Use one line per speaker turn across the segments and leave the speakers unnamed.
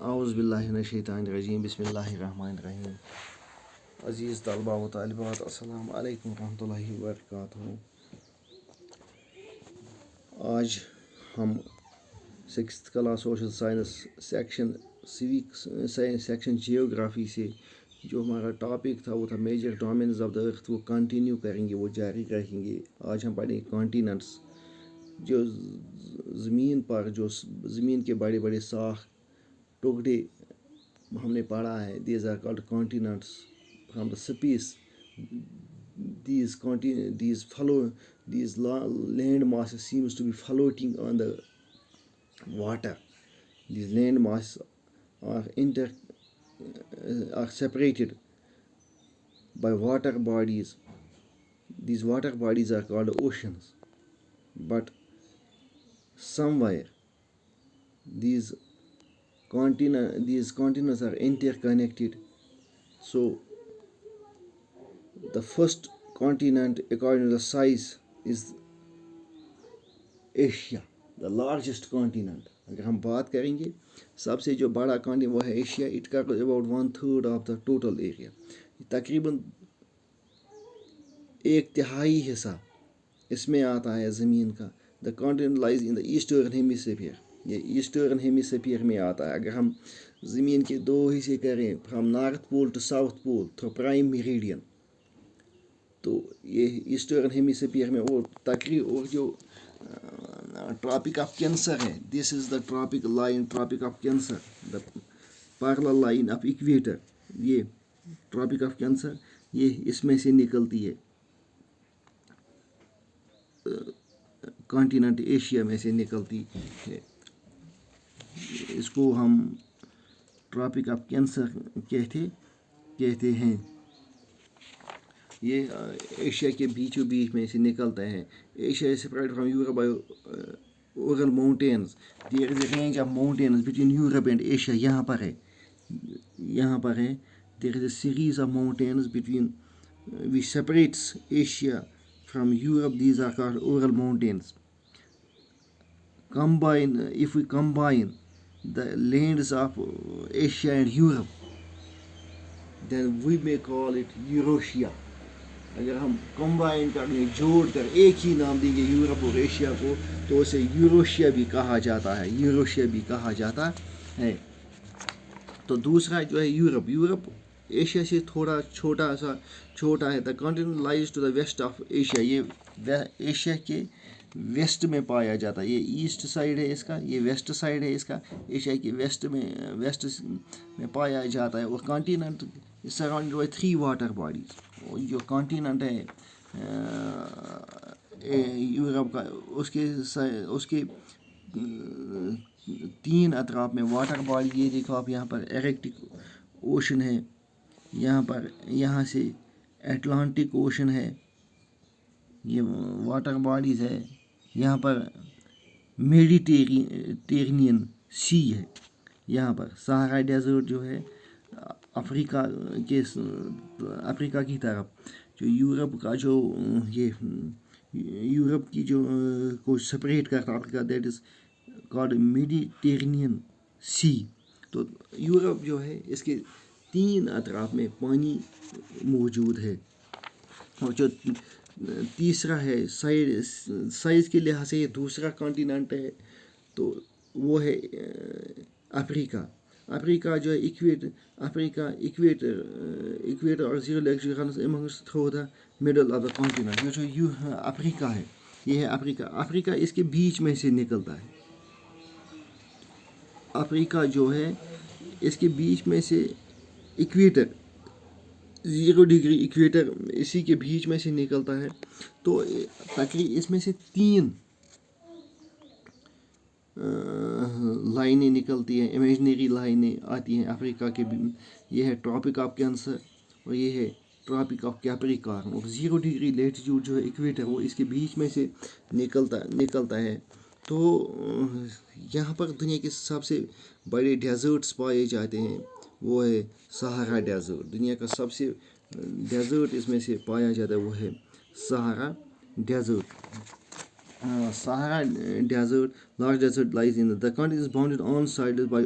اعوذ باللہ من الشیطان الرجیم بسم اللہ الرحمن الرحیم. عزیز طلبہ و طالبات السلام علیکم ورحمۃ اللہ وبرکاتہ. آج ہم 6th class social science section section geography سے جو ہمارا ٹاپک تھا وہ تھا میجر ڈومینز آف دا ارتھ، وہ کنٹینیو کریں گے، وہ جاری رکھیں گے. آج ہم پڑھیں گے کانٹیننٹس، جو زمین کے بڑے بڑے ساخ ٹکڑے ہم نے پڑھا ہے. These are called continents from the space. These land masses seems to be floating on the water. These land masses are separated by water bodies. These water bodies are called oceans. But somewhere these continents are interconnected. So the first continent according to the size is Asia, the largest continent. اگر ہم بات کریں گے سب سے جو بڑا continent وہ ہے Asia. It covers about 1/3 of the total area. تقریباً 1/3 حصہ اس میں آتا ہے زمین کا. The continent lies in the eastern hemisphere. یہ ایسٹرن ہیمیسفیئر میں آتا ہے. اگر ہم زمین کے 2 حصے کریں from North Pole to South Pole through prime meridian, تو یہ ایسٹرن ہیمیسفیئر میں اور جو ٹراپک آف کینسر ہے، this is the tropic of cancer, the parallel line of equator. یہ ٹراپک آف کینسر یہ اس میں سے نکلتی ہے، کانٹیننٹ ایشیا میں سے نکلتی ہے. اس کو ہم ٹراپک آف کینسر کہتے ہیں. یہ ایشیا کے بیچوں بیچ میں سے نکلتا ہے. Asia is separated from Europe by Ural mountains. There is a range of mountains between Europe and Asia. یہاں پر ہے. There is a series of mountains which separates Asia from Europe. These are called Ural mountains. If we combine the lands of Asia and Europe, then we may call it Eurasia. اگر ہم combine کریں، جوڑ کر ایک ہی نام دیں گے Europe اور ایشیا کو، تو اسے یوروشیا بھی کہا جاتا ہے. تو دوسرا جو ہے یورپ ایشیا سے تھوڑا چھوٹا ہے. The continent lies to the west of Asia. یہ ایشیا کے ویسٹ میں پایا جاتا ہے. یہ ایسٹ سائڈ ہے اس کا، یہ ویسٹ سائڈ ہے اس کا. ایشیا کے ویسٹ میں پایا جاتا ہے. اور continent surrounded by 3 water bodies. جو کانٹیننٹ ہے یورپ کا، اس کے 3 اطراف میں واٹر باڈی. یہ دیکھو آپ یہاں پر ایرکٹک اوشن ہے، یہاں سے اٹلانٹک اوشن ہے، یہ واٹر باڈیز ہے. یہاں پر میڈیٹیرینین سی ہے. یہاں پر سہارا ڈیزرٹ جو ہے افریقہ کی طرف. جو یورپ کا جو یورپ کی جو کو سپریٹ کرتا افریقہ، دیٹ از کالڈ میڈیٹیرینین سی. تو یورپ جو ہے اس کے 3 اطراف میں پانی موجود ہے. اور جو تیسرا ہے سائز کے لحاظ سے یہ دوسرا کانٹیننٹ ہے، تو وہ ہے افریقہ جو ہے ایکویٹر اور 0 latitude runs amongst through the middle of the continent. جو افریقہ ہے، یہ ہے افریقہ اس کے بیچ میں سے نکلتا ہے. افریقہ جو ہے اس کے بیچ میں سے ایکویٹر 0 ڈگری ایکویٹر اسی کے بیچ میں سے نکلتا ہے. تو تقریباً اس میں سے 3 لائنیں نکلتی ہیں، امیجنری لائنیں آتی ہیں افریقہ کے بھی. یہ ہے ٹراپک آف کینسر اور یہ ہے ٹراپک آف کیپریکارن. اور 0 ڈگری لیٹیٹیوڈ جو ہے ایکویٹر، وہ اس کے بیچ میں سے نکلتا ہے. تو یہاں پر دنیا کے سب سے بڑے ڈیزرٹس پائے جاتے ہیں. وہ ہے سہارا ڈیزرٹ. دنیا کا سب سے ڈیزرٹ اس میں سے پایا جاتا ہے، وہ ہے سہارا desert. Sahara Desert, large desert lies in the continent is bounded on sides by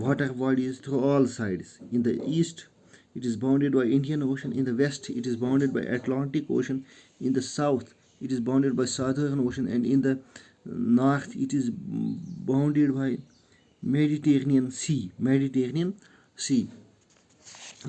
water bodies through all sides. In the east, it is bounded by Indian Ocean. In the west, it is bounded by Atlantic Ocean. In the south, it is bounded by Southern Ocean. And in the north, it is bounded by Mediterranean Sea.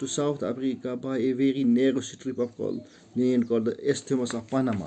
to South Africa by a very narrow strip of land called the Isthmus of Panama.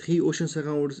3 oceans surround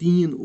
3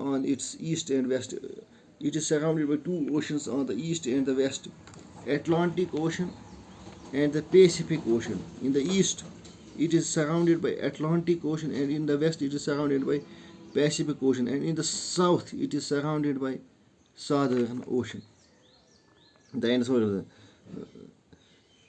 on its east and west. It is surrounded by 2 oceans on the east and the west, Atlantic Ocean and the Pacific Ocean. In the east, it is surrounded by Atlantic Ocean, and in the west, it is surrounded by Pacific Ocean, and in the south, it is surrounded by Southern Ocean. The answer is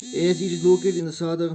As it is located in the southern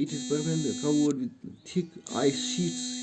It is permanently covered with thick ice sheets।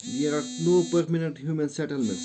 There are no permanent human settlements।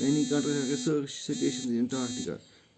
Many countries have research stations in Antarctica।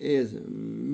As